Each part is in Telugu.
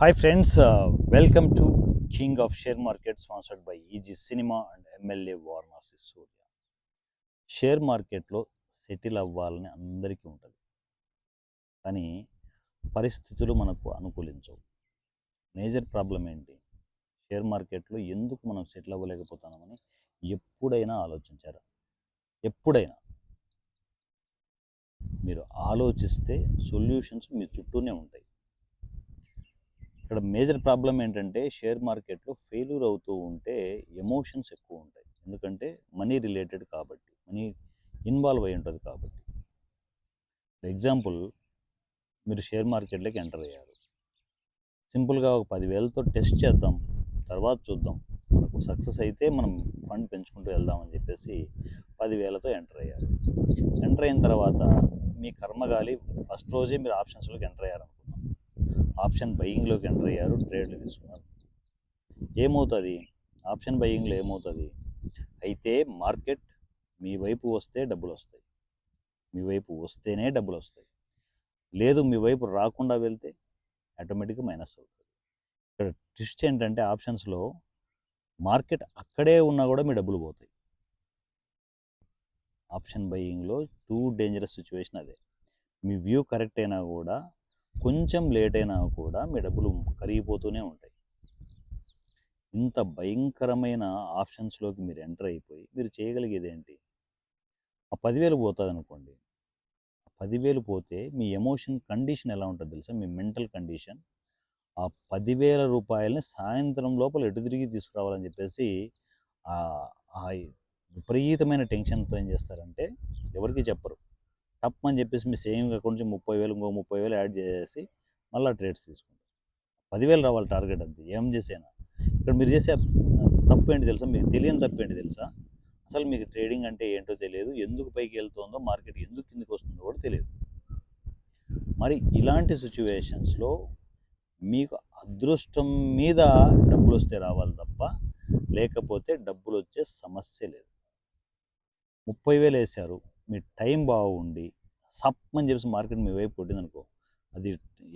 Hi friends, welcome to King of Share Market sponsored by EG Cinema and MLA Varanasi Surya. Share మార్కెట్లో సెటిల్ అవ్వాలని అందరికీ ఉంటుంది, కానీ పరిస్థితులు మనకు అనుకూలించవు. మేజర్ ప్రాబ్లం ఏంటి? షేర్ మార్కెట్లో ఎందుకు మనం సెటిల్ అవ్వలేకపోతున్నామని ఎప్పుడైనా ఆలోచించారా? ఎప్పుడైనా మీరు ఆలోచిస్తే సొల్యూషన్స్ మీ చుట్టూనే ఉంటాయి. ఇక్కడ మేజర్ ప్రాబ్లం ఏంటంటే షేర్ మార్కెట్లో ఫెయిల్యూర్ అవుతూ ఉంటే ఎమోషన్స్ ఎక్కువ ఉంటాయి. ఎందుకంటే మనీ రిలేటెడ్ కాబట్టి, మనీ ఇన్వాల్వ్ అయి ఉంటుంది కాబట్టి. ఫర్ ఎగ్జాంపుల్, మీరు షేర్ మార్కెట్లోకి ఎంటర్ అయ్యారు. సింపుల్గా ఒక 10,000తో టెస్ట్ చేద్దాం, తర్వాత చూద్దాం, మనకు సక్సెస్ అయితే మనం ఫండ్ పెంచుకుంటూ వెళ్దామని చెప్పేసి 10,000తో ఎంటర్ అయ్యారు. ఎంటర్ అయిన తర్వాత మీ కర్మగాలి ఫస్ట్ రోజే మీరు ఆప్షన్స్లోకి ఎంటర్ అయ్యారు అనుకుందాం. ఆప్షన్ బయింగ్లోకి ఎంటర్ అయ్యారు, ట్రేడ్లు తీసుకున్నారు. ఏమవుతుంది? ఆప్షన్ బయింగ్లో ఏమవుతుంది? అయితే మార్కెట్ మీ వైపు వస్తే డబ్బులు వస్తాయి, మీ వైపు వస్తేనే డబ్బులు వస్తాయి. లేదు మీ వైపు రాకుండా వెళ్తే ఆటోమేటిక్గా మైనస్ అవుతుంది. ఇక్కడ ట్విస్ట్ ఏంటంటే ఆప్షన్స్లో మార్కెట్ అక్కడే ఉన్నా కూడా మీ డబ్బులు పోతాయి. ఆప్షన్ బయింగ్లో టూ డేంజరస్ సిచ్యువేషన్ అదే. మీ వ్యూ కరెక్ట్ అయినా కూడా, కొంచెం లేట్ అయినా కూడా మీ డబ్బులు కరిగిపోతూనే ఉంటాయి. ఇంత భయంకరమైన ఆప్షన్స్లోకి మీరు ఎంటర్ అయిపోయి మీరు చేయగలిగేది ఏంటి? ఆ 10,000 పోతుంది అనుకోండి. ఆ 10,000 పోతే మీ ఎమోషన్ కండిషన్ ఎలా ఉంటుంది తెలుసా? మీ మెంటల్ కండిషన్ ఆ 10,000 రూపాయలని సాయంత్రం లోపల ఎటు తిరిగి తీసుకురావాలని చెప్పేసి ఆ విపరీతమైన టెన్షన్తో ఏం చేస్తారంటే ఎవరికి చెప్పరు. టప్ అని చెప్పేసి మీ సేవింగ్ అకౌంట్ నుంచి 30,000 ఇంకో 30,000 యాడ్ చేసేసి మళ్ళీ ట్రేడ్స్ తీసుకుంటారు. 10,000 రావాలి టార్గెట్, అంతే. ఏం చేసేనా ఇక్కడ మీరు చేసే తప్పు ఏంటి తెలుసా? మీకు తెలియని తప్పు ఏంటి తెలుసా? అసలు మీకు ట్రేడింగ్ అంటే ఏంటో తెలియదు, ఎందుకు పైకి వెళ్తుందో, మార్కెట్ ఎందుకు కిందికి వస్తుందో కూడా తెలియదు. మరి ఇలాంటి సిచ్యువేషన్స్లో మీకు అదృష్టం మీద డబ్బులు వస్తే రావాలి తప్ప, లేకపోతే డబ్బులు వచ్చే సమస్య లేదు. 30,000 వేశారు, మీ టైం బాగుండి సప్మని చెప్పేసి మార్కెట్ మీ వైపు కొట్టిందనుకో, అది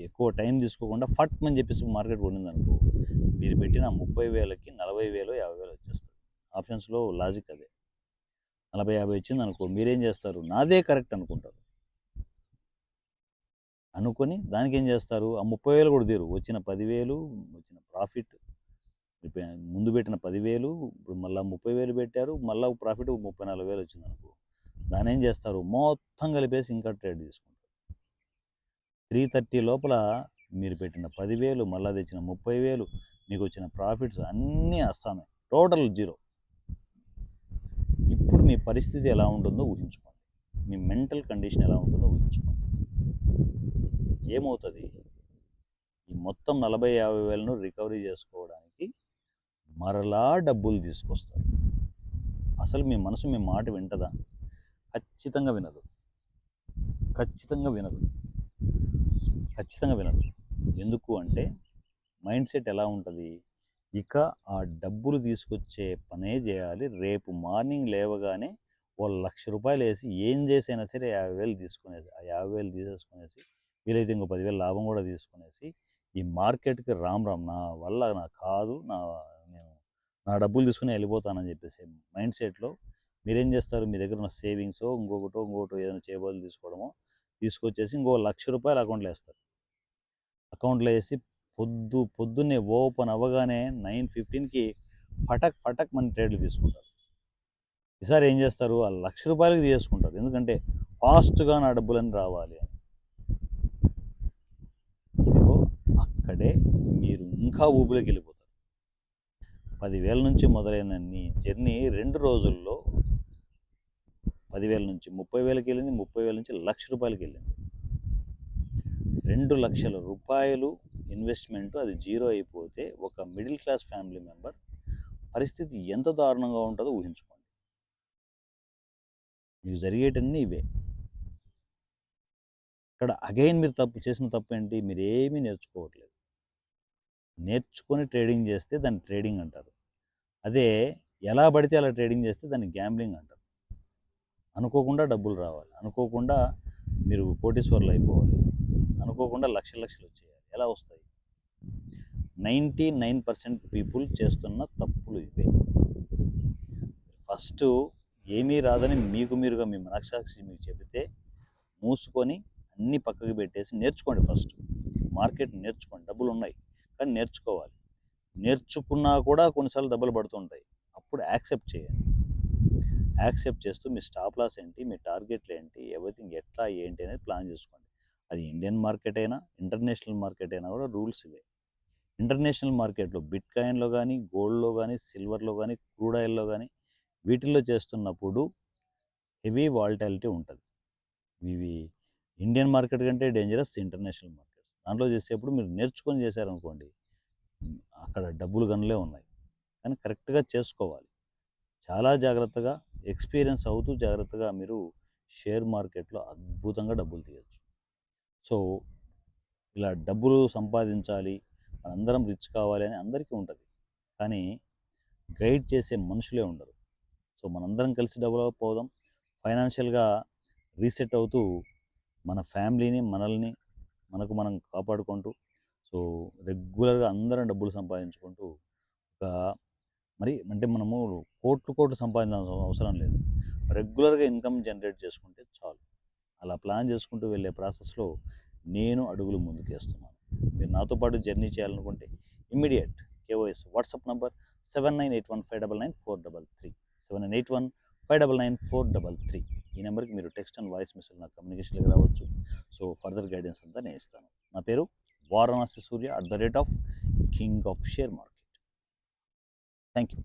ఎక్కువ టైం తీసుకోకుండా ఫట్ అని చెప్పేసి మార్కెట్ కొట్టిందనుకో, మీరు పెట్టిన 30,000కి 40,000 50,000 వచ్చేస్తుంది. ఆప్షన్స్లో లాజిక్ అదే. 40-50 వచ్చింది అనుకో, మీరేం చేస్తారు? నాదే కరెక్ట్ అనుకుంటారు. అనుకొని దానికి ఏం చేస్తారు? ఆ 30,000 కూడా తీరు, వచ్చిన 10,000 వచ్చిన ప్రాఫిట్, ముందు పెట్టిన 10,000 ఇప్పుడు మళ్ళీ 30,000 పెట్టారు, మళ్ళీ ప్రాఫిట్ 34,000 వచ్చింది అనుకో, దాని ఏం చేస్తారు? మొత్తం కలిపేసి ఇంకా ట్రేడ్ తీసుకుంటారు. 3:30 లోపల మీరు పెట్టిన 10,000 మళ్ళీ తెచ్చిన 30,000 మీకు వచ్చిన ప్రాఫిట్స్ అన్నీ అస్సామే, టోటల్ జీరో. ఇప్పుడు మీ పరిస్థితి ఎలా ఉంటుందో ఊహించుకోండి, మీ మెంటల్ కండిషన్ ఎలా ఉంటుందో ఊహించుకోండి. ఏమవుతుంది? ఈ మొత్తం 40,000-50,000ను రికవరీ చేసుకోవడానికి మరలా డబ్బులు తీసుకొస్తారు. అసలు మీ మనసు మీ మాట వింటదా? ఖచ్చితంగా వినదు. ఖచ్చితంగా వినదు. ఖచ్చితంగా వినదు. ఎందుకు అంటే మైండ్ సెట్ ఎలా ఉంటుంది? ఇక ఆ డబ్బులు తీసుకొచ్చే పనే చేయాలి. రేపు మార్నింగ్ లేవగానే ఓ 1,00,000 రూపాయలు వేసి ఏం చేసైనా సరే 50,000 తీసుకునేసి, ఆ 50,000 తీసేసుకునేసి, వీలైతే ఇంకో 10,000 లాభం కూడా తీసుకునేసి, ఈ మార్కెట్కి రామ్ రామ్, నా వల్ల నాకు కాదు, నేను నా డబ్బులు తీసుకుని వెళ్ళిపోతానని చెప్పేసి మైండ్ సెట్లో మీరేం చేస్తారు? మీ దగ్గర ఉన్న సేవింగ్స్ ఇంకొకటో ఏదైనా చేయబోలు తీసుకోవడమో తీసుకొచ్చేసి ఇంకో 1,00,000 రూపాయలు అకౌంట్లో వేస్తారు. అకౌంట్లో వేసి పొద్దున్నే ఓపెన్ అవ్వగానే 9:15కి ఫటక్ ఫటక్ మన ట్రేడ్లు తీసుకుంటారు. ఈసారి ఏం చేస్తారు? ఆ 1,00,000 రూపాయలకి తీసుకుంటారు. ఎందుకంటే ఫాస్ట్గా నా డబ్బులని రావాలి అని. ఇదిగో అక్కడే మీరు ఇంకా ఊబిలోకి వెళ్ళిపోతారు. 10,000 నుంచి మొదలైన నీ జర్నీ 2 రోజుల్లో 10,000 నుంచి 30,000కి వెళ్ళింది, 30,000 నుంచి 1,00,000 రూపాయలకి వెళ్ళింది. 2,00,000 రూపాయలు ఇన్వెస్ట్మెంట్ అది జీరో అయిపోతే ఒక మిడిల్ క్లాస్ ఫ్యామిలీ మెంబర్ పరిస్థితి ఎంత దారుణంగా ఉంటుందో ఊహించుకోండి. మీకు జరిగేటన్నీ ఇవే. ఇక్కడ అగైన్ మీరు చేసిన తప్పు ఏంటి? మీరు ఏమీ నేర్చుకోవట్లేదు. నేర్చుకొని ట్రేడింగ్ చేస్తే దాన్ని ట్రేడింగ్ అంటారు. అదే ఎలా పడితే అలా ట్రేడింగ్ చేస్తే దాన్ని గ్యాంబ్లింగ్ అంటారు. అనుకోకుండా డబ్బులు రావాలి, అనుకోకుండా మీరు కోటీశ్వర్లు అయిపోవాలి, అనుకోకుండా లక్షలు వచ్చేయాలి. ఎలా వస్తాయి? 99% పీపుల్ చేస్తున్న తప్పులు ఇవే. ఫస్ట్ ఏమీ రాదని మీరుగా మీ మనస్సాక్షి మీకు చెబితే మూసుకొని అన్నీ పక్కకు పెట్టేసి నేర్చుకోండి. ఫస్ట్ మార్కెట్ నేర్చుకోండి. డబ్బులు ఉన్నాయి కానీ నేర్చుకోవాలి. నేర్చుకున్నా కూడా కొన్నిసార్లు దెబ్బలు పడుతుంటాయి. అప్పుడు యాక్సెప్ట్ చేయండి. యాక్సెప్ట్ చేస్తూ మీ స్టాప్ లాస్ ఏంటి, మీ టార్గెట్లు ఏంటి, ఎవ్రీథింగ్ ఎట్లా ఏంటి అనేది ప్లాన్ చేసుకోండి. అది ఇండియన్ మార్కెట్ అయినా ఇంటర్నేషనల్ మార్కెట్ అయినా కూడా రూల్స్ ఇవే. ఇంటర్నేషనల్ మార్కెట్లో బిట్ కాయిన్లో కానీ, గోల్డ్లో కానీ, సిల్వర్లో కానీ, క్రూడ్ ఆయిల్లో కానీ వీటిల్లో చేస్తున్నప్పుడు హెవీ వాలటాలిటీ ఉంటుంది. ఇవి ఇండియన్ మార్కెట్ కంటే డేంజరస్ ఇంటర్నేషనల్ మార్కెట్స్. దాంట్లో చేసేప్పుడు మీరు నేర్చుకొని చేశారనుకోండి, అక్కడ డబ్బులు గనులే ఉన్నాయి. కానీ కరెక్ట్గా చేసుకోవాలి. చాలా జాగ్రత్తగా ఎక్స్పీరియన్స్ అవుతూ జాగ్రత్తగా మీరు షేర్ మార్కెట్లో అద్భుతంగా డబ్బులు తీయచ్చు. సో ఇలా డబ్బులు సంపాదించాలి, మనందరం రిచ్ కావాలి అని అందరికీ ఉంటుంది. కానీ గైడ్ చేసే మనుషులే ఉండరు. సో మనందరం కలిసి డెవలప్ అవుదాం. ఫైనాన్షియల్గా రీసెట్ అవుతూ మన ఫ్యామిలీని, మనల్ని మనం కాపాడుకుంటూ, సో రెగ్యులర్గా అందరం డబ్బులు సంపాదించుకుంటూ ఒక మరి అంటే మనము కోట్లు సంపాదించాల్సిన అవసరం లేదు. రెగ్యులర్గా ఇన్కమ్ జనరేట్ చేసుకుంటే చాలు. అలా ప్లాన్ చేసుకుంటూ వెళ్ళే ప్రాసెస్లో నేను అడుగులు ముందుకేస్తున్నాను. మీరు నాతో పాటు జర్నీ చేయాలనుకుంటే ఇమ్మీడియట్ కేవైఎస్ వాట్సాప్ నంబర్ 7981599433 7981599433. ఈ నెంబర్కి మీరు టెక్స్ట్ అండ్ వాయిస్ మెసేజ్ నా కమ్యూనికేషన్కి రావచ్చు. సో ఫర్దర్ గైడెన్స్ అంతా నేను ఇస్తాను. నా పేరు వారణాసి సూర్య @king of share market. Thank you.